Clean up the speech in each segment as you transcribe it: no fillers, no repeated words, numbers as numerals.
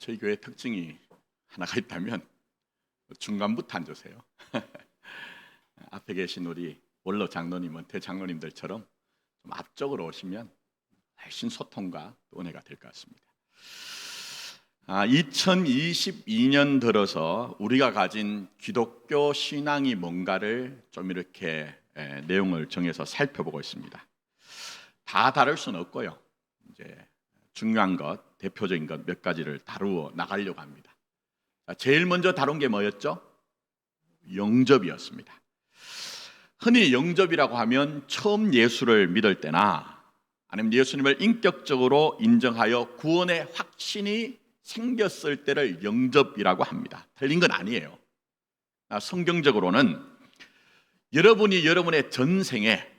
저희 교회 특징이 하나가 있다면 중간부터 앉으세요. 앞에 계신 우리 원로 장로님은 대장로님들처럼 좀 앞쪽으로 오시면 훨씬 소통과 은혜가 될 것 같습니다. 2022년 들어서 우리가 가진 기독교 신앙이 뭔가를 좀 이렇게 내용을 정해서 살펴보고 있습니다. 다 다룰 수는 없고요. 이제 중요한 것, 대표적인 것 몇 가지를 다루어 나가려고 합니다. 제일 먼저 다룬 게 뭐였죠? 영접이었습니다. 흔히 영접이라고 하면 처음 예수를 믿을 때나 아니면 예수님을 인격적으로 인정하여 구원의 확신이 생겼을 때를 영접이라고 합니다. 틀린 건 아니에요. 성경적으로는 여러분이 여러분의 전생에,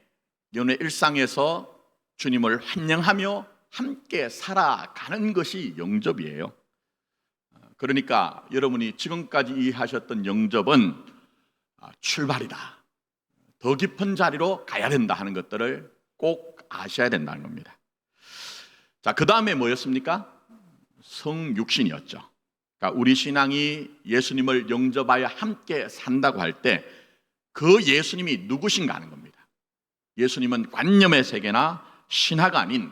여러분의 일상에서 주님을 환영하며 함께 살아가는 것이 영접이에요. 그러니까 여러분이 지금까지 이해하셨던 영접은 출발이다, 더 깊은 자리로 가야 된다 하는 것들을 꼭 아셔야 된다는 겁니다. 자, 그 다음에 뭐였습니까? 성육신이었죠. 그러니까 우리 신앙이 예수님을 영접하여 함께 산다고 할 때 그 예수님이 누구신가 하는 겁니다. 예수님은 관념의 세계나 신화가 아닌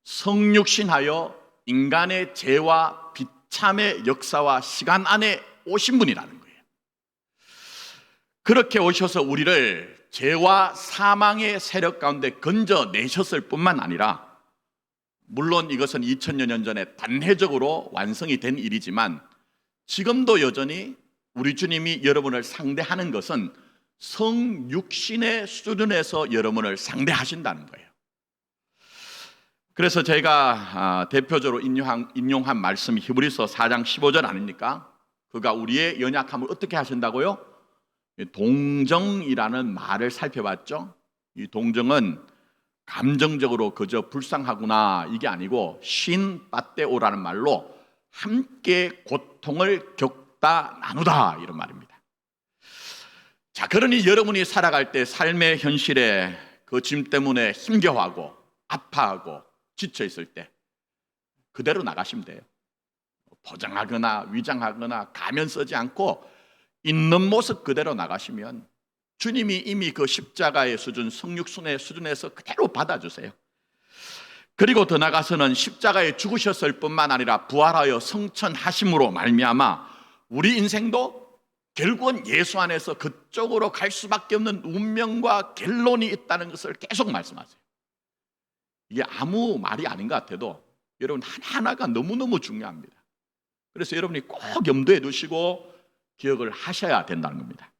성육신하여 인간의 죄와 비참의 역사와 시간 안에 오신 분이라는 거예요. 그렇게 오셔서 우리를 죄와 사망의 세력 가운데 건져내셨을 뿐만 아니라, 물론 이것은 2000여 년 전에 단회적으로 완성이 된 일이지만 지금도 여전히 우리 주님이 여러분을 상대하는 것은 성육신의 수준에서 여러분을 상대하신다는 거예요. 그래서 제가 대표적으로 인용한 말씀이 히브리서 4장 15절 아닙니까? 그가 우리의 연약함을 어떻게 하신다고요? 동정이라는 말을 살펴봤죠. 이 동정은 감정적으로 그저 불쌍하구나 이게 아니고 신빠떼오라는 말로 함께 고통을 겪다 나누다 이런 말입니다. 자, 그러니 여러분이 살아갈 때 삶의 현실에 그 짐 때문에 힘겨워하고 아파하고 지쳐 있을 때 그대로 나가시면 돼요. 포장하거나 위장하거나 가면 쓰지 않고 있는 모습 그대로 나가시면 주님이 이미 그 십자가의 수준, 성육순의 수준에서 그대로 받아주세요. 그리고 더 나가서는 십자가에 죽으셨을 뿐만 아니라 부활하여 성천하심으로 말미암아 우리 인생도 결국은 예수 안에서 그쪽으로 갈 수밖에 없는 운명과 결론이 있다는 것을 계속 말씀하세요. 이게 아무 말이 아닌 것 같아도 여러분 하나하나가 너무너무 중요합니다. 그래서 여러분이 꼭 염두에 두시고 기억을 하셔야 된다는 겁니다.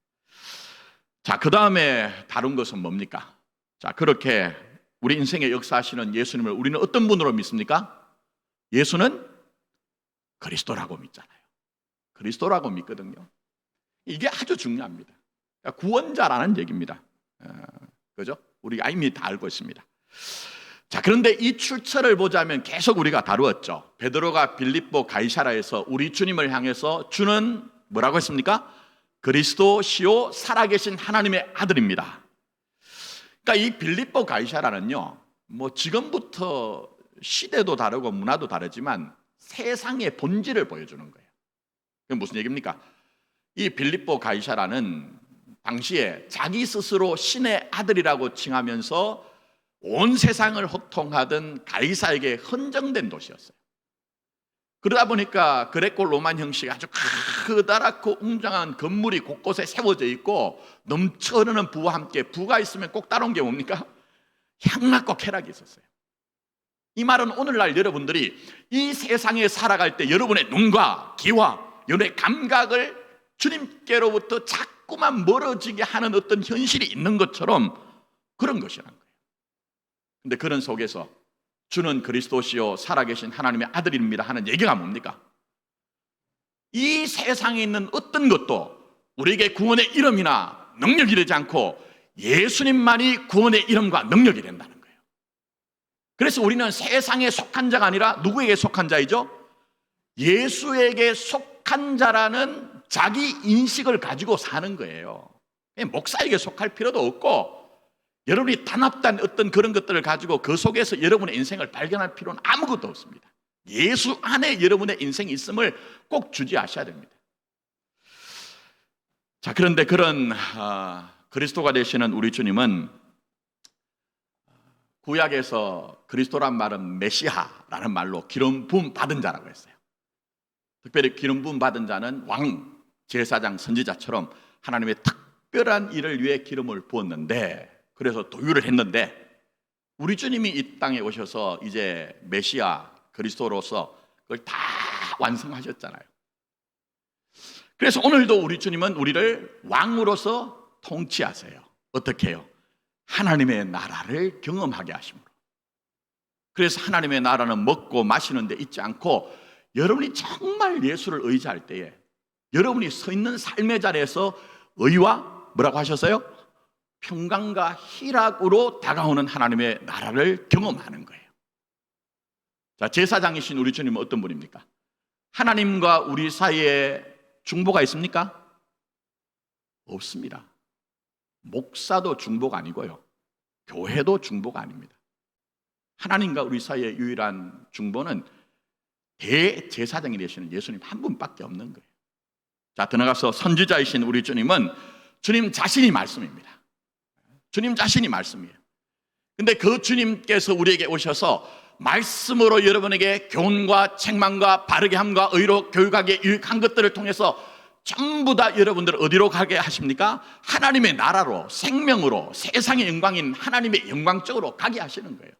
자, 그 다음에 다룬 것은 뭡니까? 자, 그렇게 우리 인생의 역사하시는 예수님을 우리는 어떤 분으로 믿습니까? 예수는 그리스도라고 믿잖아요. 그리스도라고 믿거든요. 이게 아주 중요합니다. 그러니까 구원자라는 얘기입니다. 그죠? 우리가 이미 다 알고 있습니다. 자, 그런데 이 출처를 보자면 계속 우리가 다루었죠. 베드로가 빌립보 가이사라에서 우리 주님을 향해서 주는 뭐라고 했습니까? 그리스도시요 살아계신 하나님의 아들입니다. 그러니까 이 빌립보 가이사라는요, 뭐 지금부터 시대도 다르고 문화도 다르지만 세상의 본질을 보여주는 거예요. 그게 무슨 얘기입니까? 이 빌립보 가이사라는 당시에 자기 스스로 신의 아들이라고 칭하면서 온 세상을 호통하던 가이사에게 헌정된 도시였어요. 그러다 보니까 그레코 로만 형식이 아주 크다랗고 웅장한 건물이 곳곳에 세워져 있고 넘쳐 흐르는 부와 함께, 부가 있으면 꼭 따라온 게 뭡니까? 향락과 쾌락이 있었어요. 이 말은 오늘날 여러분들이 이 세상에 살아갈 때 여러분의 눈과 귀와 여러분의 감각을 주님께로부터 자꾸만 멀어지게 하는 어떤 현실이 있는 것처럼 그런 것이라는 거예요. 그런데 그런 속에서 주는 그리스도시요 살아계신 하나님의 아들입니다 하는 얘기가 뭡니까? 이 세상에 있는 어떤 것도 우리에게 구원의 이름이나 능력이 되지 않고 예수님만이 구원의 이름과 능력이 된다는 거예요. 그래서 우리는 세상에 속한 자가 아니라 누구에게 속한 자이죠? 예수에게 속한 자라는 자기 인식을 가지고 사는 거예요. 목사에게 속할 필요도 없고 여러분이 단합된 어떤 그런 것들을 가지고 그 속에서 여러분의 인생을 발견할 필요는 아무것도 없습니다. 예수 안에 여러분의 인생이 있음을 꼭 주지하셔야 됩니다. 자, 그런데 그런 그리스도가 되시는 우리 주님은 구약에서 그리스도란 말은 메시아라는 말로 기름 부음 받은 자라고 했어요. 특별히 기름 부음 받은 자는 왕, 제사장, 선지자처럼 하나님의 특별한 일을 위해 기름을 부었는데, 그래서 도유를 했는데, 우리 주님이 이 땅에 오셔서 이제 메시아 그리스도로서 그걸 다 완성하셨잖아요. 그래서 오늘도 우리 주님은 우리를 왕으로서 통치하세요. 어떻게 해요? 하나님의 나라를 경험하게 하심으로. 그래서 하나님의 나라는 먹고 마시는 데 있지 않고, 여러분이 정말 예수를 의지할 때에 여러분이 서 있는 삶의 자리에서 의와 뭐라고 하셨어요? 평강과 희락으로 다가오는 하나님의 나라를 경험하는 거예요. 자, 제사장이신 우리 주님은 어떤 분입니까? 하나님과 우리 사이에 중보가 있습니까? 없습니다. 목사도 중보가 아니고요, 교회도 중보가 아닙니다. 하나님과 우리 사이의 유일한 중보는 대제사장이 되시는 예수님 한 분밖에 없는 거예요. 자, 더 나가서 선지자이신 우리 주님은 주님 자신이 말씀입니다. 주님 자신이 말씀이에요. 근데 그 주님께서 우리에게 오셔서 말씀으로 여러분에게 교훈과 책망과 바르게 함과 의로 교육하게 유익한 것들을 통해서 전부 다 여러분들을 어디로 가게 하십니까? 하나님의 나라로, 생명으로, 세상의 영광인 하나님의 영광 쪽으로 가게 하시는 거예요.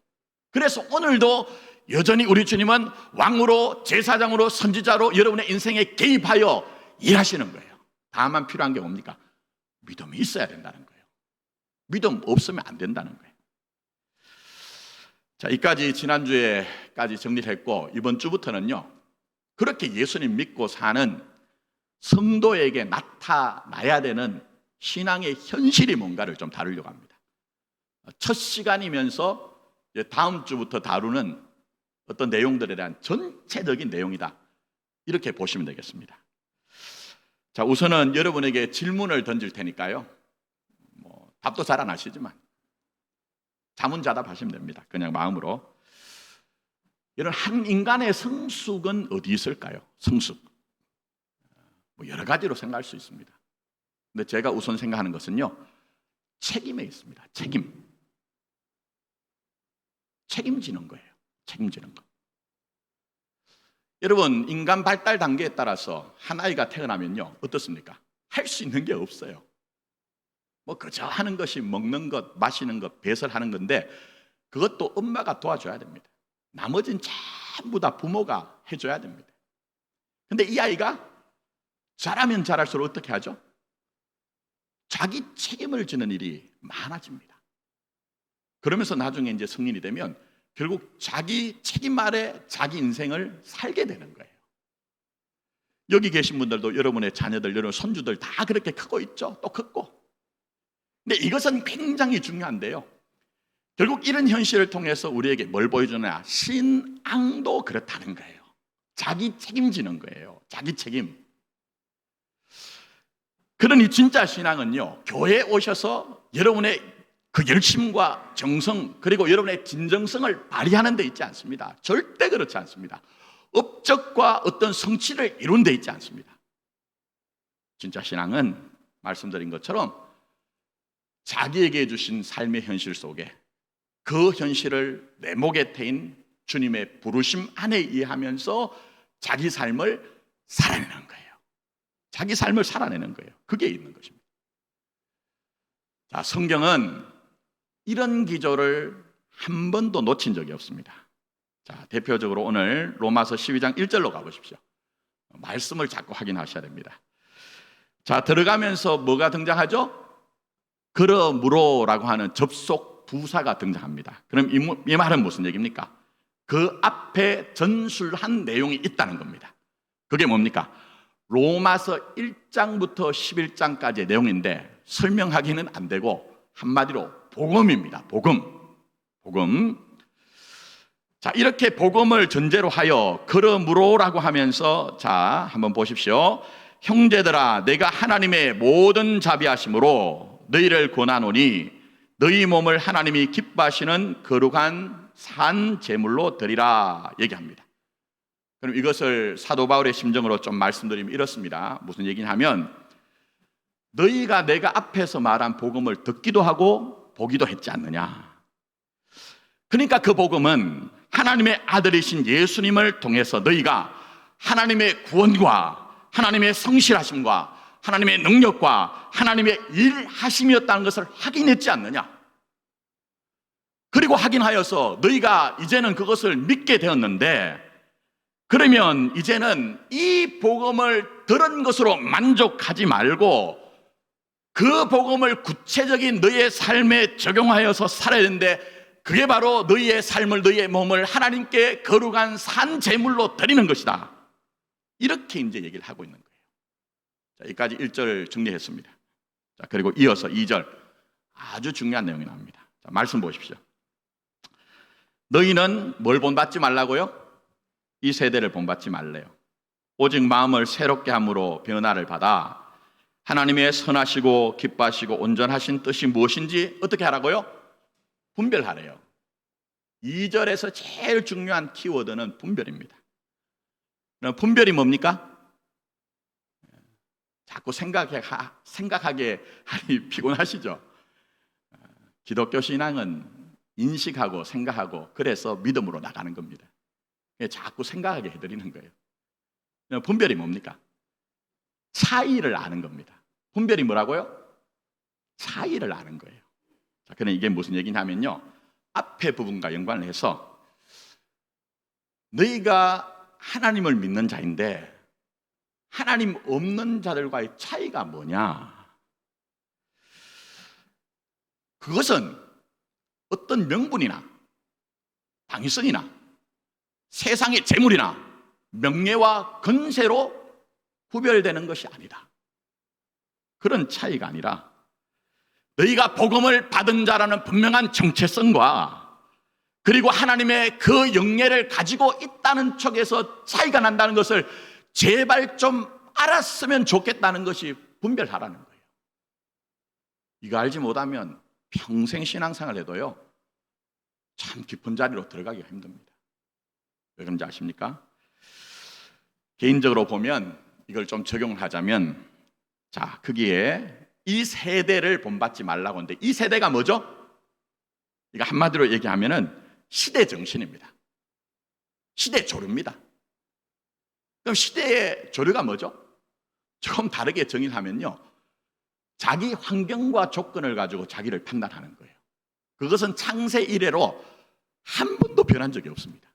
그래서 오늘도 여전히 우리 주님은 왕으로, 제사장으로, 선지자로 여러분의 인생에 개입하여 일하시는 거예요. 다만 필요한 게 뭡니까? 믿음이 있어야 된다는 거예요. 믿음 없으면 안 된다는 거예요. 자, 이까지 지난주에까지 정리를 했고, 이번 주부터는요, 그렇게 예수님 믿고 사는 성도에게 나타나야 되는 신앙의 현실이 뭔가를 좀 다루려고 합니다. 첫 시간이면서 다음 주부터 다루는 어떤 내용들에 대한 전체적인 내용이다, 이렇게 보시면 되겠습니다. 자, 우선은 여러분에게 질문을 던질 테니까요, 답도 잘 안 하시지만 자문자답하시면 됩니다. 그냥 마음으로. 이런 한 인간의 성숙은 어디 있을까요? 성숙. 여러 가지로 생각할 수 있습니다. 근데 제가 우선 생각하는 것은요, 책임에 있습니다. 책임지는 거예요. 책임지는 거. 여러분, 인간 발달 단계에 따라서 한 아이가 태어나면요, 어떻습니까? 할 수 있는 게 없어요. 그저 하는 것이 먹는 것, 마시는 것, 배설하는 건데, 그것도 엄마가 도와줘야 됩니다. 나머지는 전부 다 부모가 해줘야 됩니다. 근데 이 아이가 자라면 자랄수록 어떻게 하죠? 자기 책임을 지는 일이 많아집니다. 그러면서 나중에 이제 성인이 되면 결국 자기 책임 아래 자기 인생을 살게 되는 거예요. 여기 계신 분들도 여러분의 자녀들, 여러분 손주들 다 그렇게 크고 있죠. 또 크고. 근데 이것은 굉장히 중요한데요, 결국 이런 현실을 통해서 우리에게 뭘 보여주느냐? 신앙도 그렇다는 거예요. 자기 책임지는 거예요. 자기 책임. 그러니 진짜 신앙은요, 교회에 오셔서 여러분의 그 열심과 정성, 그리고 여러분의 진정성을 발휘하는 데 있지 않습니다. 절대 그렇지 않습니다. 업적과 어떤 성취를 이룬 데 있지 않습니다. 진짜 신앙은 말씀드린 것처럼 자기에게 주신 삶의 현실 속에 그 현실을 내 목에 태인 주님의 부르심 안에 이해하면서 자기 삶을 살아내는 거예요. 자기 삶을 살아내는 거예요. 그게 있는 것입니다. 자, 성경은 이런 기조를 한 번도 놓친 적이 없습니다. 자, 대표적으로 오늘 로마서 12장 1절로 가보십시오. 말씀을 자꾸 확인하셔야 됩니다. 자, 들어가면서 뭐가 등장하죠? 그러므로라고 하는 접속 부사가 등장합니다. 그럼 이 말은 무슨 얘기입니까? 그 앞에 전술한 내용이 있다는 겁니다. 그게 뭡니까? 로마서 1장부터 11장까지의 내용인데 설명하기는 안 되고 한마디로 복음입니다. 복음. 자, 이렇게 복음을 전제로 하여 그러므로라고 하면서, 자, 한번 보십시오. 형제들아, 내가 하나님의 모든 자비하심으로 너희를 권하노니 너희 몸을 하나님이 기뻐하시는 거룩한 산 제물로 드리라 얘기합니다. 그럼 이것을 사도 바울의 심정으로 좀 말씀드리면 이렇습니다. 무슨 얘기냐면 너희가 내가 앞에서 말한 복음을 듣기도 하고 보기도 했지 않느냐. 그러니까 그 복음은 하나님의 아들이신 예수님을 통해서 너희가 하나님의 구원과 하나님의 성실하심과 하나님의 능력과 하나님의 일하심이었다는 것을 확인했지 않느냐. 그리고 확인하여서 너희가 이제는 그것을 믿게 되었는데, 그러면 이제는 이 복음을 들은 것으로 만족하지 말고 그 복음을 구체적인 너희의 삶에 적용하여서 살아야 되는데, 그게 바로 너희의 삶을, 너희의 몸을 하나님께 거룩한 산 제물로 드리는 것이다. 이렇게 이제 얘기를 하고 있는 거예요. 자, 여기까지 1절 정리했습니다. 자, 그리고 이어서 2절 아주 중요한 내용이 나옵니다. 자, 말씀 보십시오. 너희는 뭘 본받지 말라고요? 이 세대를 본받지 말래요. 오직 마음을 새롭게 함으로 변화를 받아 하나님의 선하시고 기뻐하시고 온전하신 뜻이 무엇인지 어떻게 하라고요? 분별하래요. 2절에서 제일 중요한 키워드는 분별입니다. 그럼 분별이 뭡니까? 자꾸 생각하게 하니 피곤하시죠? 기독교 신앙은 인식하고 생각하고 그래서 믿음으로 나가는 겁니다. 자꾸 생각하게 해드리는 거예요. 분별이 뭡니까? 차이를 아는 겁니다. 분별이 뭐라고요? 차이를 아는 거예요. 자, 그럼 이게 무슨 얘기냐면요, 앞에 부분과 연관을 해서 너희가 하나님을 믿는 자인데 하나님 없는 자들과의 차이가 뭐냐? 그것은 어떤 명분이나 당위성이나 세상의 재물이나 명예와 권세로 구별되는 것이 아니다. 그런 차이가 아니라 너희가 복음을 받은 자라는 분명한 정체성과 그리고 하나님의 그 영예를 가지고 있다는 쪽에서 차이가 난다는 것을 제발 좀 알았으면 좋겠다는 것이 분별하라는 거예요. 이거 알지 못하면 평생 신앙생활 해도요, 참 깊은 자리로 들어가기가 힘듭니다. 왜 그런지 아십니까? 개인적으로 보면 이걸 좀 적용을 하자면, 자, 거기에 이 세대를 본받지 말라고 하는데, 이 세대가 뭐죠? 이거 한마디로 얘기하면은 시대 정신입니다. 시대 조류입니다. 그럼 시대의 조류가 뭐죠? 조금 다르게 정의하면요, 자기 환경과 조건을 가지고 자기를 판단하는 거예요. 그것은 창세 이래로 한 번도 변한 적이 없습니다.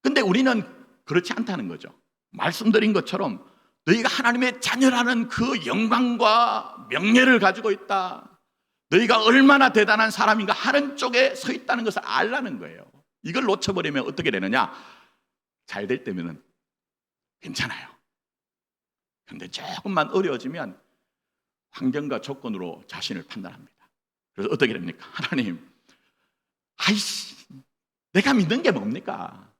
근데 우리는 그렇지 않다는 거죠. 말씀드린 것처럼 너희가 하나님의 자녀라는 그 영광과 명예를 가지고 있다, 너희가 얼마나 대단한 사람인가 하는 쪽에 서 있다는 것을 알라는 거예요. 이걸 놓쳐버리면 어떻게 되느냐? 잘 될 때면은 괜찮아요. 그런데 조금만 어려워지면 환경과 조건으로 자신을 판단합니다. 그래서 어떻게 됩니까? 하나님, 아이씨, 내가 믿는 게 뭡니까?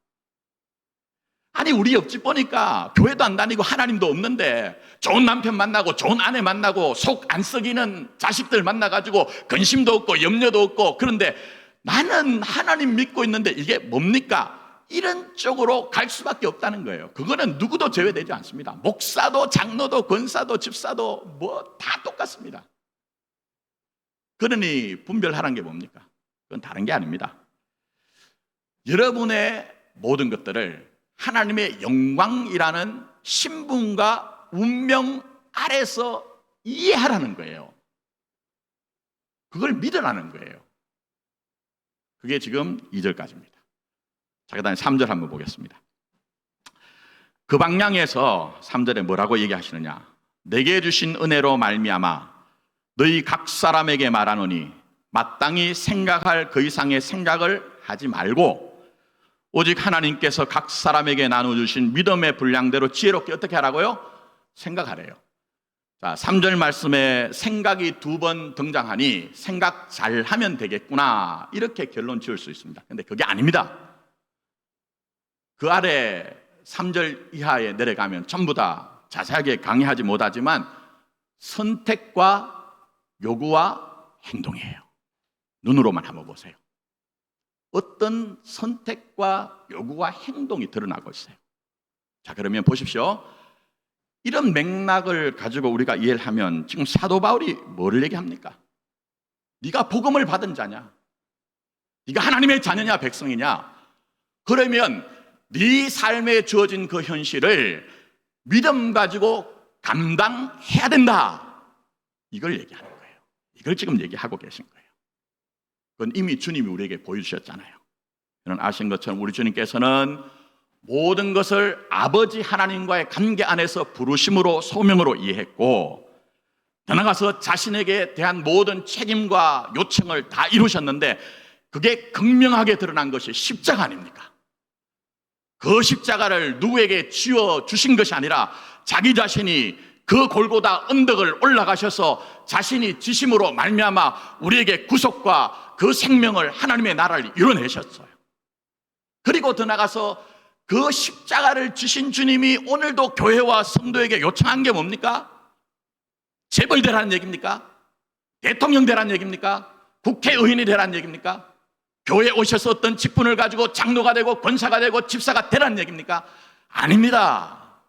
아니, 우리 옆집 보니까 교회도 안 다니고 하나님도 없는데 좋은 남편 만나고 좋은 아내 만나고 속 안 썩이는 자식들 만나가지고 근심도 없고 염려도 없고, 그런데 나는 하나님 믿고 있는데 이게 뭡니까? 이런 쪽으로 갈 수밖에 없다는 거예요. 그거는 누구도 제외되지 않습니다. 목사도 장로도 권사도 집사도 뭐 다 똑같습니다. 그러니 분별하라는 게 뭡니까? 그건 다른 게 아닙니다. 여러분의 모든 것들을 하나님의 영광이라는 신분과 운명 아래서 이해하라는 거예요. 그걸 믿으라는 거예요. 그게 지금 2절까지입니다. 자, 그다음에 3절 한번 보겠습니다. 그 방향에서 3절에 뭐라고 얘기하시느냐? 내게 주신 은혜로 말미암아 너희 각 사람에게 말하노니 마땅히 생각할 그 이상의 생각을 하지 말고 오직 하나님께서 각 사람에게 나눠주신 믿음의 분량대로 지혜롭게 어떻게 하라고요? 생각하래요. 자, 3절 말씀에 생각이 2번 등장하니 생각 잘하면 되겠구나, 이렇게 결론 지을 수 있습니다. 근데 그게 아닙니다. 그 아래 3절 이하에 내려가면 전부 다 자세하게 강의하지 못하지만 선택과 요구와 행동이에요. 눈으로만 한번 보세요. 어떤 선택과 요구와 행동이 드러나고 있어요. 자, 그러면 보십시오. 이런 맥락을 가지고 우리가 이해를 하면 지금 사도 바울이 뭐를 얘기합니까? 네가 복음을 받은 자냐? 네가 하나님의 자녀냐, 백성이냐? 그러면 네 삶에 주어진 그 현실을 믿음 가지고 감당해야 된다. 이걸 얘기하는 거예요. 이걸 지금 얘기하고 계신 거예요. 그건 이미 주님이 우리에게 보여주셨잖아요. 여러분 아신 것처럼 우리 주님께서는 모든 것을 아버지 하나님과의 관계 안에서 부르심으로 소명으로 이해했고, 더 나아가서 자신에게 대한 모든 책임과 요청을 다 이루셨는데 그게 극명하게 드러난 것이 십자가 아닙니까? 그 십자가를 누구에게 쥐어 주신 것이 아니라 자기 자신이 그 골고다 언덕을 올라가셔서 자신이 지심으로 말미암아 우리에게 구속과 그 생명을, 하나님의 나라를 이뤄내셨어요. 그리고 더 나아가서 그 십자가를 지신 주님이 오늘도 교회와 성도에게 요청한 게 뭡니까? 재벌 되라는 얘기입니까? 대통령 되라는 얘기입니까? 국회의원이 되라는 얘기입니까? 교회에 오셔서 어떤 직분을 가지고 장로가 되고 권사가 되고 집사가 되라는 얘기입니까? 아닙니다.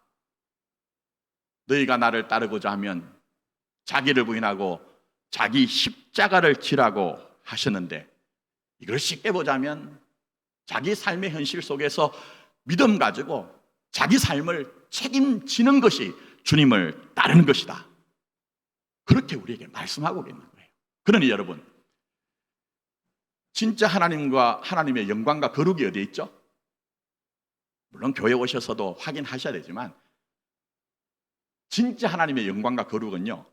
너희가 나를 따르고자 하면 자기를 부인하고 자기 십자가를 지라고 하셨는데, 이걸 쉽게 보자면 자기 삶의 현실 속에서 믿음 가지고 자기 삶을 책임지는 것이 주님을 따르는 것이다. 그렇게 우리에게 말씀하고 있는 거예요. 그러니 여러분, 진짜 하나님과 하나님의 영광과 거룩이 어디에 있죠? 물론 교회 오셔서도 확인하셔야 되지만 진짜 하나님의 영광과 거룩은요,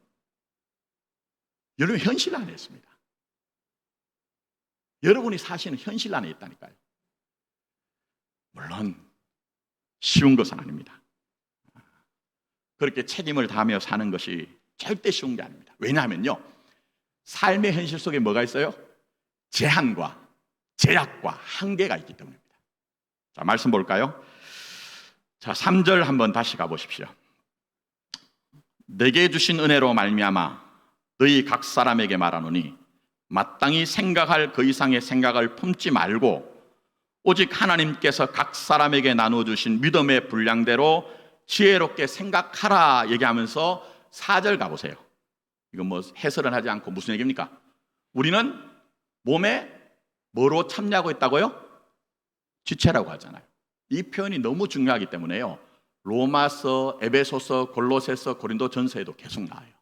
여러분 현실 안에 있습니다. 여러분이 사시는 현실 안에 있다니까요. 물론 쉬운 것은 아닙니다. 그렇게 책임을 다하며 사는 것이 절대 쉬운 게 아닙니다. 왜냐하면요, 삶의 현실 속에 뭐가 있어요? 제한과 제약과 한계가 있기 때문입니다. 자, 말씀 볼까요? 자, 3절 한번 다시 가보십시오. 내게 주신 은혜로 말미암아 너희 각 사람에게 말하노니 마땅히 생각할 그 이상의 생각을 품지 말고 오직 하나님께서 각 사람에게 나눠주신 믿음의 분량대로 지혜롭게 생각하라 얘기하면서 4절 가보세요. 이건 뭐 해설은 하지 않고 무슨 얘기입니까? 우리는 몸에 뭐로 참여하고 있다고요? 지체라고 하잖아요. 이 표현이 너무 중요하기 때문에요, 로마서, 에베소서, 골로새서, 고린도전서에도 계속 나와요.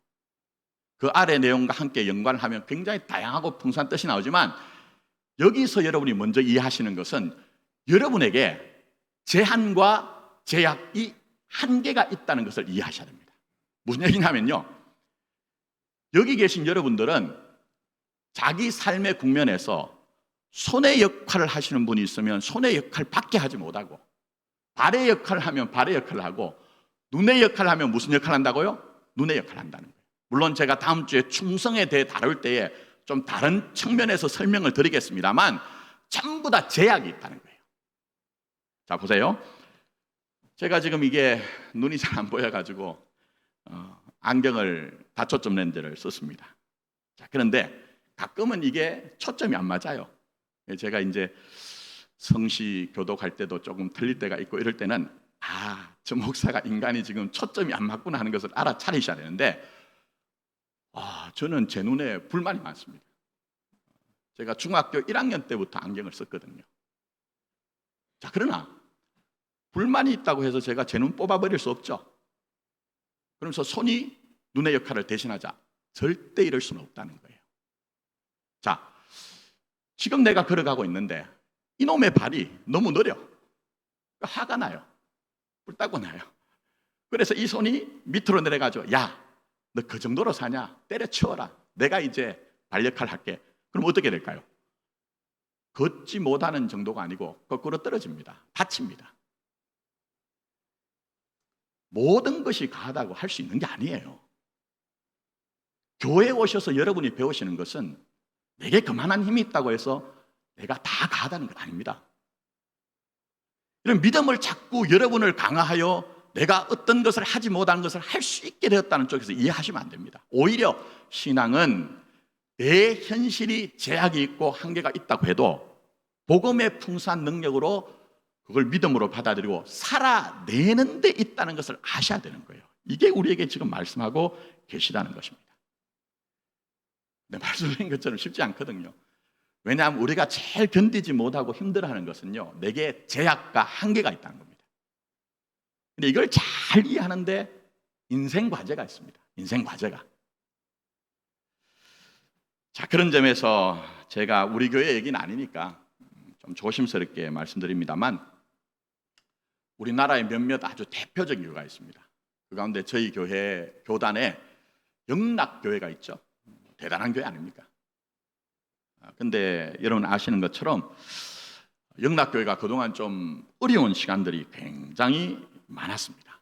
그 아래 내용과 함께 연관을 하면 굉장히 다양하고 풍성한 뜻이 나오지만, 여기서 여러분이 먼저 이해하시는 것은 여러분에게 제한과 제약이 한계가 있다는 것을 이해하셔야 됩니다. 무슨 얘기냐면요, 여기 계신 여러분들은 자기 삶의 국면에서 손의 역할을 하시는 분이 있으면 손의 역할밖에 하지 못하고, 발의 역할을 하면 발의 역할을 하고, 눈의 역할을 하면 무슨 역할을 한다고요? 눈의 역할을 한다는 거예요. 물론 제가 다음 주에 충성에 대해 다룰 때에 좀 다른 측면에서 설명을 드리겠습니다만 전부 다 제약이 있다는 거예요. 자, 보세요. 제가 지금 이게 눈이 잘 안 보여가지고 안경을 다초점 렌즈를 썼습니다. 자, 그런데 가끔은 이게 초점이 안 맞아요. 제가 이제 성시 교독할 때도 조금 틀릴 때가 있고 이럴 때는 저 목사가 인간이 지금 초점이 안 맞구나 하는 것을 알아차리셔야 되는데, 저는 제 눈에 불만이 많습니다. 제가 중학교 1학년 때부터 안경을 썼거든요. 자, 그러나 불만이 있다고 해서 제가 제 눈 뽑아버릴 수 없죠. 그러면서 손이 눈의 역할을 대신하자, 절대 이럴 수는 없다는 거예요. 자, 지금 내가 걸어가고 있는데 이놈의 발이 너무 느려. 화가 나요. 불타고 나요. 그래서 이 손이 밑으로 내려가죠. 야, 너 그 정도로 사냐? 때려치워라. 내가 이제 발 역할을 할게. 그럼 어떻게 될까요? 걷지 못하는 정도가 아니고 거꾸로 떨어집니다. 다칩니다. 모든 것이 가하다고 할 수 있는 게 아니에요. 교회에 오셔서 여러분이 배우시는 것은 내게 그만한 힘이 있다고 해서 내가 다 가하다는 건 아닙니다. 이런 믿음을 자꾸 여러분을 강화하여 내가 어떤 것을 하지 못한 것을 할 수 있게 되었다는 쪽에서 이해하시면 안 됩니다. 오히려 신앙은 내 현실이 제약이 있고 한계가 있다고 해도 복음의 풍성한 능력으로 그걸 믿음으로 받아들이고 살아내는 데 있다는 것을 아셔야 되는 거예요. 이게 우리에게 지금 말씀하고 계시다는 것입니다. 말씀드린 것처럼 쉽지 않거든요. 왜냐하면 우리가 제일 견디지 못하고 힘들어하는 것은요, 내게 제약과 한계가 있다는 겁니다. 근데 이걸 잘 이해하는데 인생 과제가 있습니다. 인생 과제가. 자, 그런 점에서 제가 우리 교회 얘기는 아니니까 좀 조심스럽게 말씀드립니다만, 우리나라에 몇몇 아주 대표적인 교회가 있습니다. 그 가운데 저희 교회 교단에 영락교회가 있죠. 대단한 교회 아닙니까? 근데 여러분 아시는 것처럼 영락교회가 그동안 좀 어려운 시간들이 굉장히 많았습니다.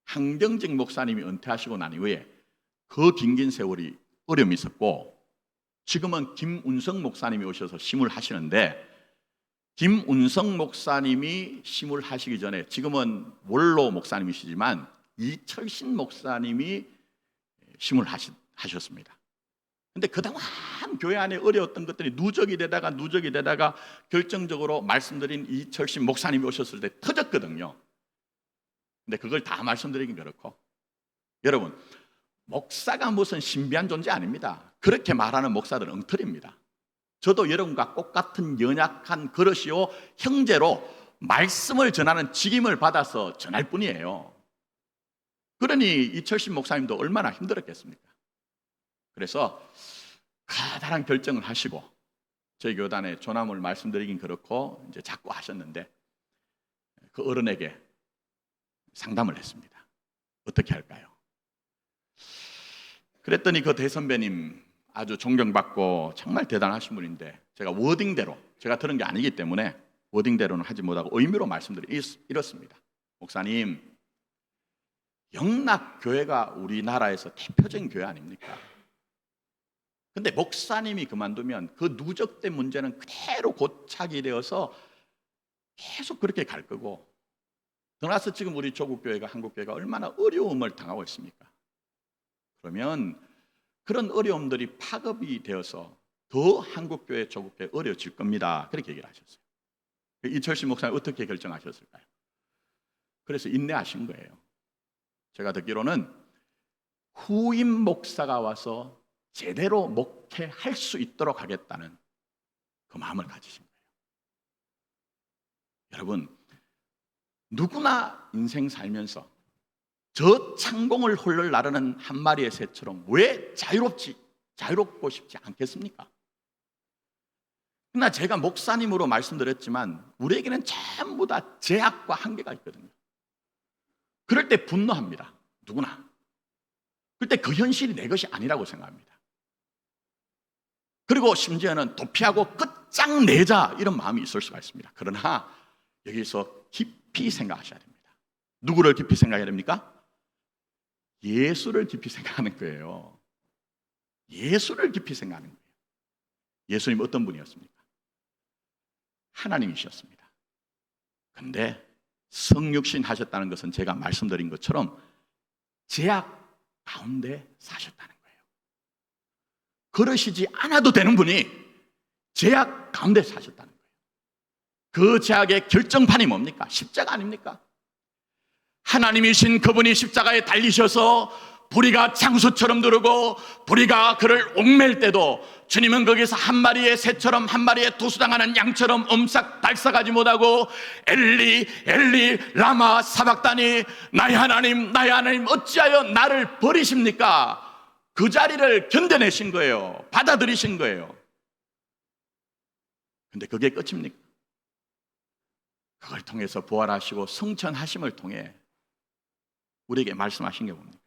한경직 목사님이 은퇴하시고 난 이후에 그 긴 세월이 어려움이 있었고, 지금은 김운성 목사님이 오셔서 심을 하시는데, 김운성 목사님이 심을 하시기 전에 지금은 원로 목사님이시지만 이철신 목사님이 심을 하셨습니다. 근데 그동안 교회 안에 어려웠던 것들이 누적이 되다가 결정적으로 말씀드린 이철신 목사님이 오셨을 때 터졌거든요. 근데 그걸 다 말씀드리긴 그렇고, 여러분, 목사가 무슨 신비한 존재 아닙니다. 그렇게 말하는 목사들은 엉터리입니다. 저도 여러분과 똑같은 연약한 그릇이요 형제로 말씀을 전하는 직임을 받아서 전할 뿐이에요. 그러니 이철신 목사님도 얼마나 힘들었겠습니까? 그래서 커다란 결정을 하시고 저희 교단에 조남을 말씀드리긴 그렇고 이제 자꾸 하셨는데, 그 어른에게 상담을 했습니다. 어떻게 할까요? 그랬더니 그 대선배님 아주 존경받고 정말 대단하신 분인데, 제가 워딩대로, 제가 들은 게 아니기 때문에 워딩대로는 하지 못하고 의미로 이렇습니다. 목사님, 영락교회가 우리나라에서 대표적인 교회 아닙니까? 근데 목사님이 그만두면 그 누적된 문제는 그대로 고착이 되어서 계속 그렇게 갈 거고, 더나서 지금 우리 조국교회가, 한국교회가 얼마나 어려움을 당하고 있습니까? 그러면 그런 어려움들이 파급이 되어서 더 한국교회, 조국교회 어려워질 겁니다. 그렇게 얘기를 하셨어요. 이철신 목사님 어떻게 결정하셨을까요? 그래서 인내하신 거예요. 제가 듣기로는 후임 목사가 와서 제대로 목회할 수 있도록 하겠다는 그 마음을 가지신 거예요. 여러분, 누구나 인생 살면서 저 창공을 홀를 나르는 한 마리의 새처럼 왜 자유롭고 싶지 않겠습니까? 그러나 제가 목사님으로 말씀드렸지만 우리에게는 전부 다 제약과 한계가 있거든요. 그럴 때 분노합니다. 누구나. 그럴 때 그 현실이 내 것이 아니라고 생각합니다. 그리고 심지어는 도피하고 끝장내자 이런 마음이 있을 수가 있습니다. 그러나 여기서 깊이 생각하셔야 됩니다. 누구를 깊이 생각해야 됩니까? 예수를 깊이 생각하는 거예요. 예수를 깊이 생각하는 거예요. 예수님 어떤 분이었습니까? 하나님이셨습니다. 그런데 성육신 하셨다는 것은 제가 말씀드린 것처럼 제약 가운데 사셨다는 거예요. 그러시지 않아도 되는 분이 제약 가운데 사셨다는 거예요. 그 제약의 결정판이 뭡니까? 십자가 아닙니까? 하나님이신 그분이 십자가에 달리셔서 불의가 창수처럼 두르고 불의가 그를 옥맬 때도 주님은 거기서 한 마리의 새처럼, 한 마리의 도수당하는 양처럼 옴싹달싹하지 못하고 엘리 엘리 라마 사박다니, 나의 하나님 어찌하여 나를 버리십니까? 그 자리를 견뎌내신 거예요. 받아들이신 거예요. 근데 그게 끝입니까? 그걸 통해서 부활하시고 성천하심을 통해 우리에게 말씀하신 게 뭡니까?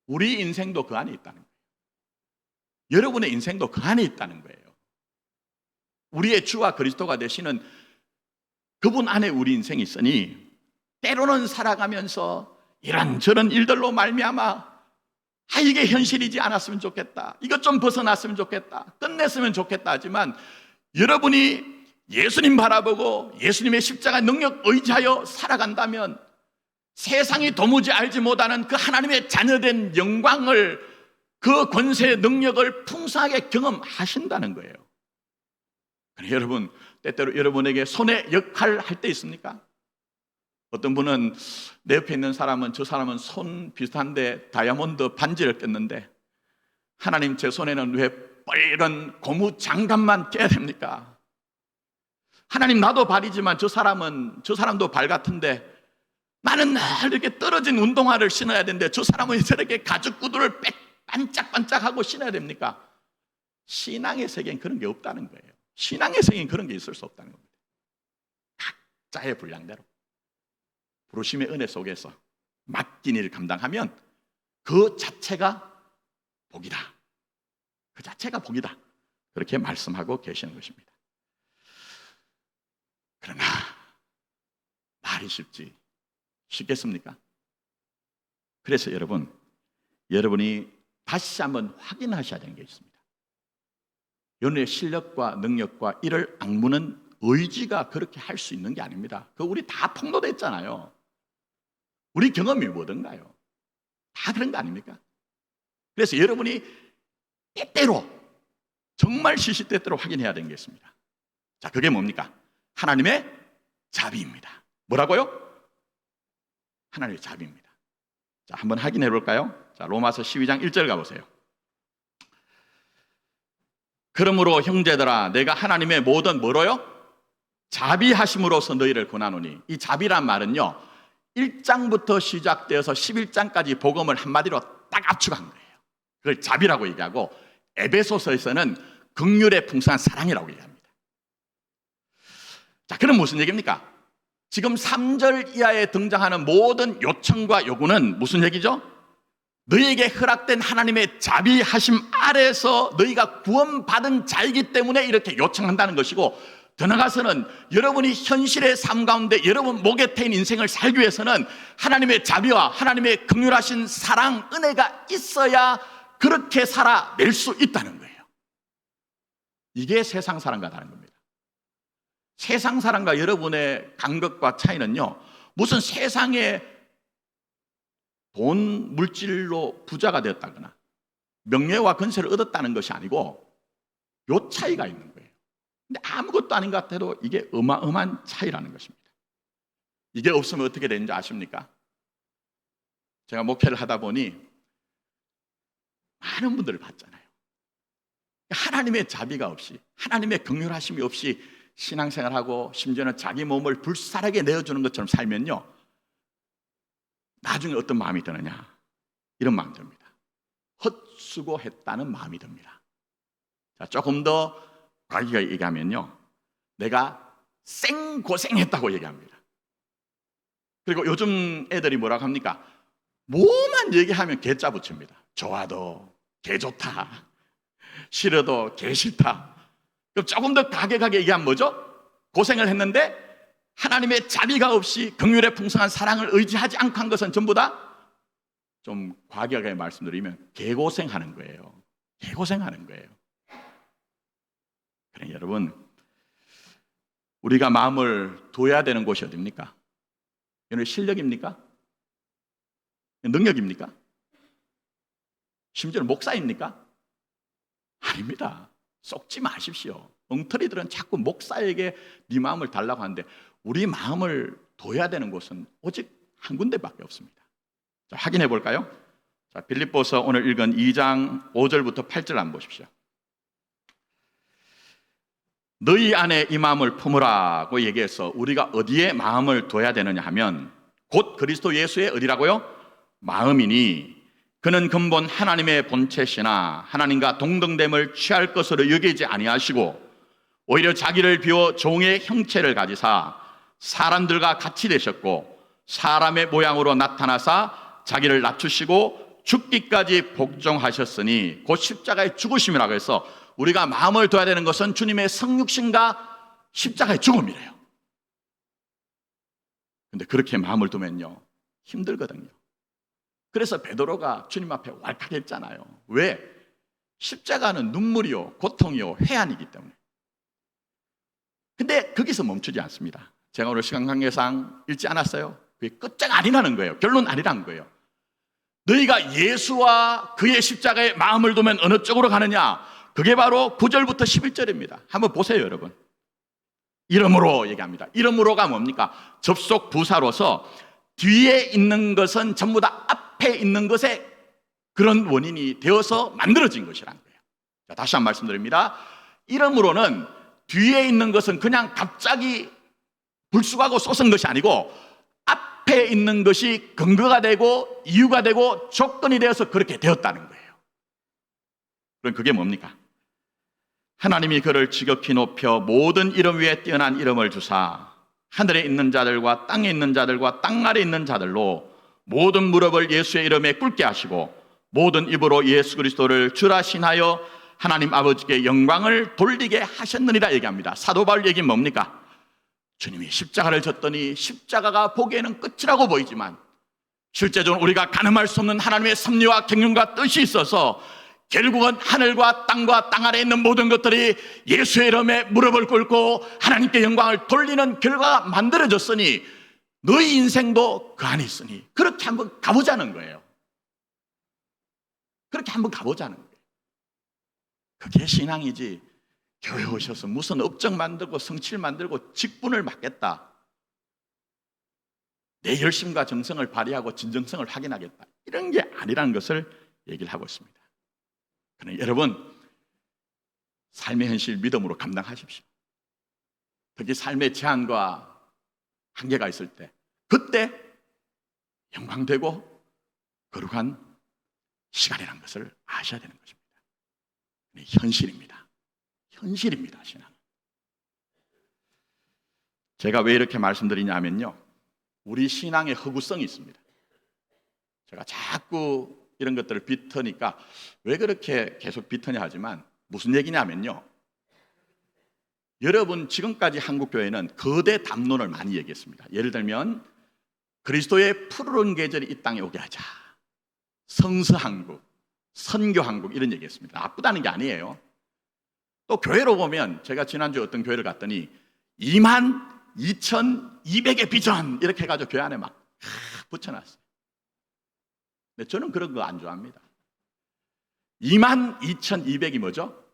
우리 인생도 그 안에 있다는 거예요. 여러분의 인생도 그 안에 있다는 거예요. 우리의 주와 그리스도가 되시는 그분 안에 우리 인생이 있으니, 때로는 살아가면서 이런저런 일들로 말미암아 이게 현실이지 않았으면 좋겠다, 이것 좀 벗어났으면 좋겠다, 끝냈으면 좋겠다 하지만, 여러분이 예수님 바라보고 예수님의 십자가 능력 의지하여 살아간다면 세상이 도무지 알지 못하는 그 하나님의 자녀된 영광을, 그 권세의 능력을 풍성하게 경험하신다는 거예요. 여러분, 때때로 여러분에게 손의 역할 할 때 있습니까? 어떤 분은 내 옆에 있는 사람은 저 사람은 손 비슷한데 다이아몬드 반지를 꼈는데 하나님 제 손에는 왜 빨간 고무 장갑만 껴야 됩니까? 하나님 나도 발이지만 저 사람도 발 같은데 나는 늘 이렇게 떨어진 운동화를 신어야 되는데 저 사람은 저렇게 가죽 구두를 반짝반짝하고 신어야 됩니까? 신앙의 세계엔 그런 게 없다는 거예요. 신앙의 세계엔 그런 게 있을 수 없다는 겁니다. 각자의 분량대로 부르심의 은혜 속에서 맡긴 일을 감당하면 그 자체가 복이다. 그 자체가 복이다. 그렇게 말씀하고 계시는 것입니다. 그러나 말이 쉽겠습니까? 그래서 여러분이 다시 한번 확인하셔야 되는 게 있습니다. 여러분의 실력과 능력과 이를 악무는 의지가 그렇게 할 수 있는 게 아닙니다. 그거 우리 다 폭로됐잖아요. 우리 경험이 뭐든가요? 다 그런 거 아닙니까? 그래서 여러분이 때때로 정말 시시때때로 확인해야 되는 게 있습니다. 자, 그게 뭡니까? 하나님의 자비입니다. 뭐라고요? 하나님의 자비입니다. 자, 한번 확인해 볼까요? 자, 로마서 12장 1절 가보세요. 그러므로 형제들아 내가 하나님의 모든 뭐로요? 자비하심으로서 너희를 권하노니. 이 자비란 말은요 1장부터 시작되어서 11장까지 복음을 한마디로 딱 압축한 거예요. 그걸 자비라고 얘기하고 에베소서에서는 긍휼의 풍성한 사랑이라고 얘기합니다. 자, 그럼 무슨 얘기입니까? 지금 3절 이하에 등장하는 모든 요청과 요구는 무슨 얘기죠? 너희에게 허락된 하나님의 자비하심 아래서 너희가 구원받은 자이기 때문에 이렇게 요청한다는 것이고, 더 나아가서는 여러분이 현실의 삶 가운데 여러분 목에 태인 인생을 살기 위해서는 하나님의 자비와 하나님의 긍휼하신 사랑, 은혜가 있어야 그렇게 살아낼 수 있다는 거예요. 이게 세상 사람과 다른 겁니다. 세상 사람과 여러분의 간격과 차이는요, 무슨 세상에 돈, 물질로 부자가 되었다거나 명예와 건세를 얻었다는 것이 아니고 요 차이가 있는 거예요. 근데 아무것도 아닌 것 같아도 이게 어마어마한 차이라는 것입니다. 이게 없으면 어떻게 되는지 아십니까? 제가 목회를 하다 보니 많은 분들을 봤잖아요. 하나님의 자비가 없이, 하나님의 긍휼하심이 없이 신앙생활하고 심지어는 자기 몸을 불살하게 내어주는 것처럼 살면요, 나중에 어떤 마음이 드느냐, 이런 마음이 듭니다. 헛수고했다는 마음이 듭니다. 자, 조금 더 과기가 얘기하면요, 내가 생고생했다고 얘기합니다. 그리고 요즘 애들이 뭐라고 합니까? 뭐만 얘기하면 개짜 붙입니다. 좋아도 개 좋다, 싫어도 개 싫다. 그럼 조금 더 가격하게 얘기하면 뭐죠? 고생을 했는데 하나님의 자비가 없이 긍휼의 풍성한 사랑을 의지하지 않고 한 것은 전부 다 좀 과격하게 말씀드리면 개고생하는 거예요. 개고생하는 거예요. 그래, 여러분, 우리가 마음을 둬야 되는 곳이 어디입니까? 여러분, 실력입니까? 능력입니까? 심지어 목사입니까? 아닙니다. 속지 마십시오. 엉터리들은 자꾸 목사에게 네 마음을 달라고 하는데 우리 마음을 둬야 되는 곳은 오직 한 군데밖에 없습니다. 자, 확인해 볼까요? 자, 빌립보서 오늘 읽은 2장 5절부터 8절 한번 보십시오. 너희 안에 이 마음을 품으라고 얘기해서 우리가 어디에 마음을 둬야 되느냐 하면 곧 그리스도 예수의 어디라고요? 마음이니 그는 근본 하나님의 본체시나 하나님과 동등됨을 취할 것으로 여기지 아니하시고 오히려 자기를 비워 종의 형체를 가지사 사람들과 같이 되셨고 사람의 모양으로 나타나사 자기를 낮추시고 죽기까지 복종하셨으니 곧 십자가의 죽으심이라고 해서 우리가 마음을 둬야 되는 것은 주님의 성육신과 십자가의 죽음이래요. 근데 그렇게 마음을 두면요, 힘들거든요. 그래서 베드로가 주님 앞에 왈칵했잖아요. 왜? 십자가는 눈물이요, 고통이요, 회한이기 때문에. 근데 거기서 멈추지 않습니다. 제가 오늘 시간 관계상 읽지 않았어요. 그게 끝장 아니라는 거예요. 결론 아니라는 거예요. 너희가 예수와 그의 십자가에 마음을 두면 어느 쪽으로 가느냐? 그게 바로 9절부터 11절입니다. 한번 보세요, 여러분. 이러므로 얘기합니다. 이러므로가 뭡니까? 접속 부사로서 뒤에 있는 것은 전부 다 앞에 있는 것의 그런 원인이 되어서 만들어진 것이라는 거예요. 자, 다시 한번 말씀드립니다. 이러므로는 뒤에 있는 것은 그냥 갑자기 불쑥하고 솟은 것이 아니고 앞에 있는 것이 근거가 되고 이유가 되고 조건이 되어서 그렇게 되었다는 거예요. 그럼 그게 뭡니까? 하나님이 그를 지극히 높여 모든 이름 위에 뛰어난 이름을 주사 하늘에 있는 자들과 땅에 있는 자들과 땅 아래에 있는 자들로 모든 무릎을 예수의 이름에 꿇게 하시고 모든 입으로 예수 그리스도를 주라 신하여 하나님 아버지께 영광을 돌리게 하셨느니라 얘기합니다. 사도 바울 얘기는 뭡니까? 주님이 십자가를 졌더니 십자가가 보기에는 끝이라고 보이지만 실제적으로 우리가 가늠할 수 없는 하나님의 섭리와 경륜과 뜻이 있어서 결국은 하늘과 땅과 땅 아래에 있는 모든 것들이 예수의 이름에 무릎을 꿇고 하나님께 영광을 돌리는 결과가 만들어졌으니 너희 인생도 그 안에 있으니 그렇게 한번 가보자는 거예요. 그렇게 한번 가보자는 거예요. 그게 신앙이지 교회 오셔서 무슨 업적 만들고 성취를 만들고 직분을 맡겠다, 내 열심과 정성을 발휘하고 진정성을 확인하겠다, 이런 게 아니라는 것을 얘기를 하고 있습니다. 그러나 여러분, 삶의 현실 믿음으로 감당하십시오. 특히 삶의 제한과 한계가 있을 때 그때 영광되고 거룩한 시간이라는 것을 아셔야 되는 것입니다. 현실입니다. 현실입니다. 신앙. 제가 왜 이렇게 말씀드리냐면요, 우리 신앙의 허구성이 있습니다. 제가 자꾸 이런 것들을 비터니까 왜 그렇게 계속 비터냐 하지만 무슨 얘기냐면요, 여러분 지금까지 한국교회는 거대 담론을 많이 얘기했습니다. 예를 들면 그리스도의 푸르른 계절이 이 땅에 오게 하자, 성서한국, 선교한국, 이런 얘기했습니다. 나쁘다는 게 아니에요. 또 교회로 보면 제가 지난주에 어떤 교회를 갔더니 22,200의 비전 이렇게 해가지고 교회 안에 막 붙여놨어요. 근데 저는 그런 거 안 좋아합니다. 22,200이 뭐죠?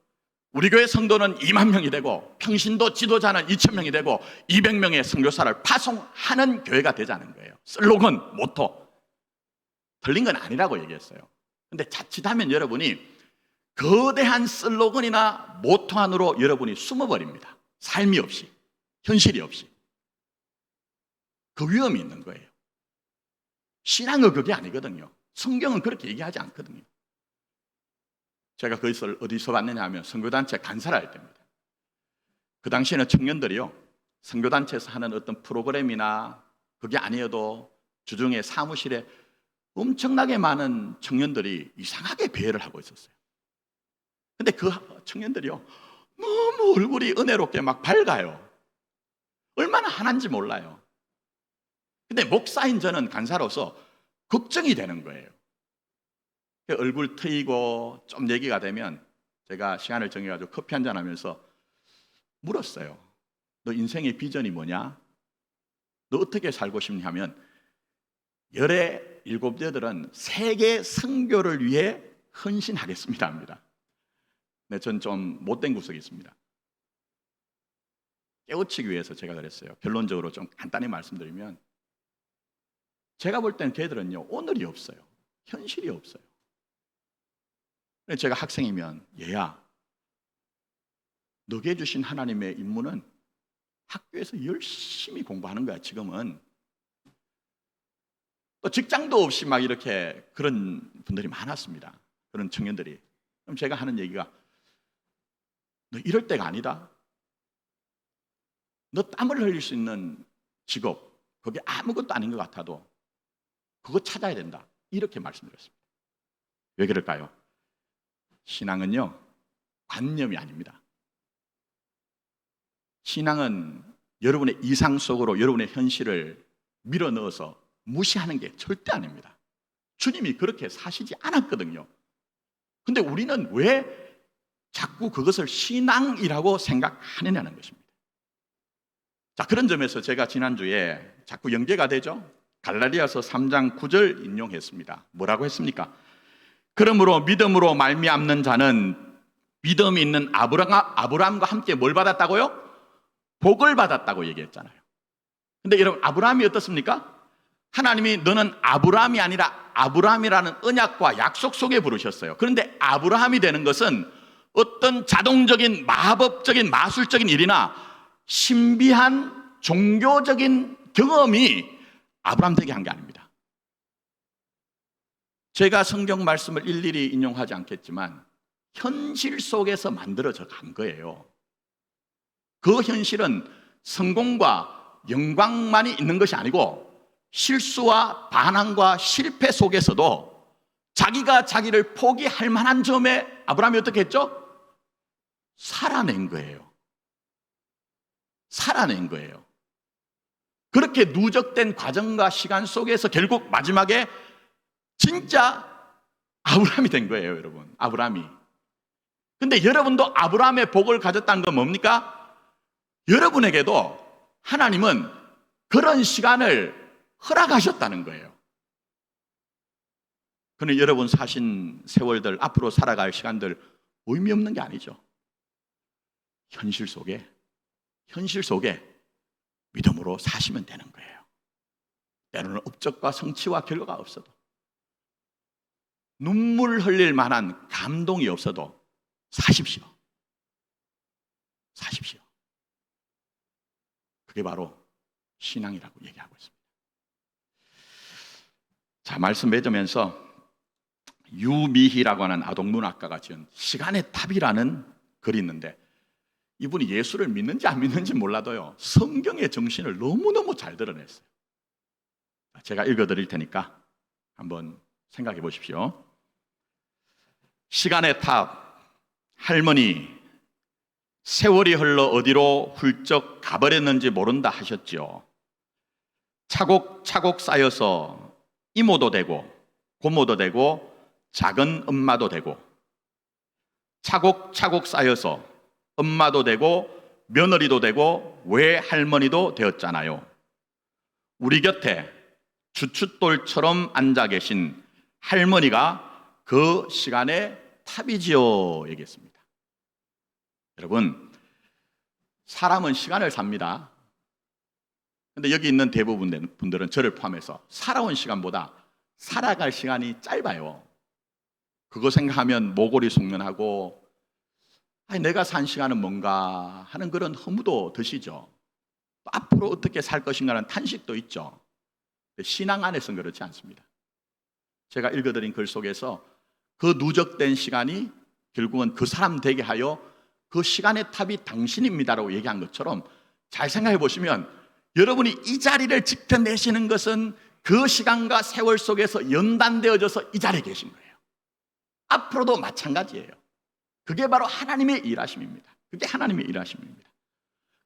우리 교회 성도는 2만 명이 되고 평신도 지도자는 2,000명이 되고 200명의 선교사를 파송하는 교회가 되자는 거예요. 슬로건, 모토. 틀린 건 아니라고 얘기했어요. 근데 자칫하면 여러분이 거대한 슬로건이나 모토 안으로 여러분이 숨어버립니다. 삶이 없이, 현실이 없이. 그 위험이 있는 거예요. 신앙은 그게 아니거든요. 성경은 그렇게 얘기하지 않거든요. 제가 그것을 어디서 봤느냐 하면 선교단체 간사를 할 때입니다. 그 당시에는 청년들이요, 선교단체에서 하는 어떤 프로그램이나 그게 아니어도 주중에 사무실에 엄청나게 많은 청년들이 이상하게 배회를 하고 있었어요. 근데 그 청년들이요, 너무 얼굴이 은혜롭게 막 밝아요. 얼마나 하나인지 몰라요. 근데 목사인 저는 간사로서 걱정이 되는 거예요. 얼굴 트이고 좀 얘기가 되면 제가 시간을 정해가지고 커피 한잔 하면서 물었어요. 너 인생의 비전이 뭐냐? 너 어떻게 살고 싶냐 하면 열의 7여들은 세계 선교를 위해 헌신하겠습니다 합니다. 근데 전 좀 못된 구석이 있습니다. 깨우치기 위해서 제가 그랬어요. 결론적으로 좀 간단히 말씀드리면 제가 볼 때는 걔들은요, 오늘이 없어요. 현실이 없어요. 제가 학생이면 얘야, 너게 주신 하나님의 임무는 학교에서 열심히 공부하는 거야. 지금은 또 직장도 없이 막 이렇게 그런 분들이 많았습니다. 그런 청년들이. 그럼 제가 하는 얘기가, 너 이럴 때가 아니다. 너 땀을 흘릴 수 있는 직업, 그게 아무것도 아닌 것 같아도 그거 찾아야 된다, 이렇게 말씀드렸습니다. 왜 그럴까요? 신앙은요, 관념이 아닙니다. 신앙은 여러분의 이상 속으로 여러분의 현실을 밀어넣어서 무시하는 게 절대 아닙니다. 주님이 그렇게 사시지 않았거든요. 근데 우리는 왜 자꾸 그것을 신앙이라고 생각하느냐는 것입니다. 자, 그런 점에서 제가 지난주에 자꾸 연계가 되죠. 갈라디아서 3장 9절 인용했습니다. 뭐라고 했습니까? 그러므로 믿음으로 말미암는 자는 믿음이 있는 아브라함과 함께 뭘 받았다고요? 복을 받았다고 얘기했잖아요. 근데 여러분, 아브라함이 어떻습니까? 하나님이 너는 아브라함이 아니라 아브라함이라는 언약과 약속 속에 부르셨어요. 그런데 아브라함이 되는 것은 어떤 자동적인 마법적인 마술적인 일이나 신비한 종교적인 경험이 아브라함 되게 한 게 아닙니다. 제가 성경 말씀을 일일이 인용하지 않겠지만 현실 속에서 만들어져 간 거예요. 그 현실은 성공과 영광만이 있는 것이 아니고 실수와 반항과 실패 속에서도 자기가 자기를 포기할 만한 점에 아브라함이 어떻게 했죠? 살아낸 거예요. 살아낸 거예요. 그렇게 누적된 과정과 시간 속에서 결국 마지막에 진짜 아브라함이 된 거예요, 여러분. 아브라함이. 근데 여러분도 아브라함의 복을 가졌다는 건 뭡니까? 여러분에게도 하나님은 그런 시간을 허락하셨다는 거예요. 그런데 여러분 사신 세월들, 앞으로 살아갈 시간들 의미 없는 게 아니죠. 현실 속에 믿음으로 사시면 되는 거예요. 때로는 업적과 성취와 결과가 없어도, 눈물 흘릴 만한 감동이 없어도 사십시오. 사십시오. 그게 바로 신앙이라고 얘기하고 있습니다. 자, 말씀 맺으면서 유미희라고 하는 아동문학가가 지은 시간의 탑이라는 글이 있는데, 이분이 예수를 믿는지 안 믿는지 몰라도요, 성경의 정신을 너무너무 잘 드러냈어요. 제가 읽어드릴 테니까 한번 생각해 보십시오. 시간의 탑, 할머니, 세월이 흘러 어디로 훌쩍 가버렸는지 모른다 하셨죠. 차곡차곡 쌓여서 이모도 되고 고모도 되고 작은 엄마도 되고, 차곡차곡 쌓여서 엄마도 되고 며느리도 되고 외할머니도 되었잖아요. 우리 곁에 주춧돌처럼 앉아 계신 할머니가 그 시간의 탑이지요, 얘기했습니다. 여러분, 사람은 시간을 삽니다. 근데 여기 있는 대부분 분들은 저를 포함해서 살아온 시간보다 살아갈 시간이 짧아요. 그거 생각하면 모골이 속면하고, 내가 산 시간은 뭔가 하는 그런 허무도 드시죠. 앞으로 어떻게 살 것인가는 탄식도 있죠. 신앙 안에서는 그렇지 않습니다. 제가 읽어드린 글 속에서 그 누적된 시간이 결국은 그 사람 되게 하여 그 시간의 탑이 당신입니다라고 얘기한 것처럼, 잘 생각해 보시면 여러분이 이 자리를 지켜내시는 것은 그 시간과 세월 속에서 연단되어져서 이 자리에 계신 거예요. 앞으로도 마찬가지예요. 그게 바로 하나님의 일하심입니다. 그게 하나님의 일하심입니다.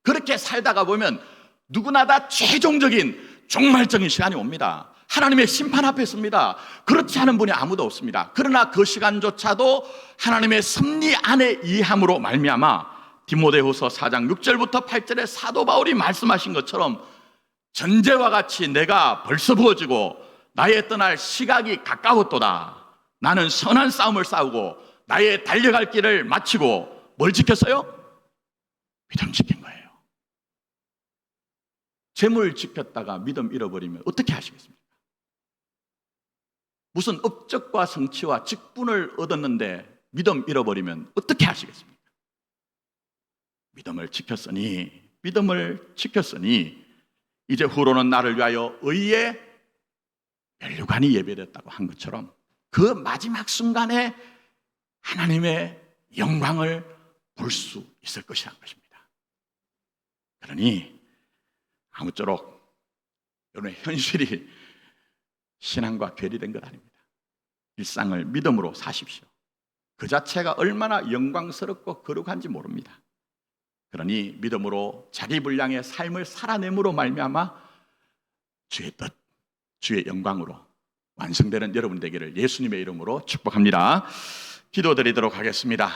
그렇게 살다가 보면 누구나 다 최종적인 종말적인 시간이 옵니다. 하나님의 심판 앞에 섭니다. 그렇지 않은 분이 아무도 없습니다. 그러나 그 시간조차도 하나님의 섭리 안에 이함으로 말미암아 디모데후서 4장 6절부터 8절에 사도 바울이 말씀하신 것처럼 전제와 같이 내가 벌써 부어지고 나의 떠날 시각이 가까웠도다. 나는 선한 싸움을 싸우고 나의 달려갈 길을 마치고 뭘 지켰어요? 믿음 지킨 거예요. 재물 지켰다가 믿음 잃어버리면 어떻게 하시겠습니까? 무슨 업적과 성취와 직분을 얻었는데 믿음 잃어버리면 어떻게 하시겠습니까? 믿음을 지켰으니 이제 후로는 나를 위하여 의의 면류관이 예배됐다고 한 것처럼 그 마지막 순간에 하나님의 영광을 볼 수 있을 것이라는 것입니다. 그러니 아무쪼록 여러분의 현실이 신앙과 괴리된 것 아닙니다. 일상을 믿음으로 사십시오. 그 자체가 얼마나 영광스럽고 거룩한지 모릅니다. 그러니 믿음으로 자기 분량의 삶을 살아냄으로 말미암아 주의 뜻, 주의 영광으로 완성되는 여러분 되기를 예수님의 이름으로 축복합니다. 기도드리도록 하겠습니다.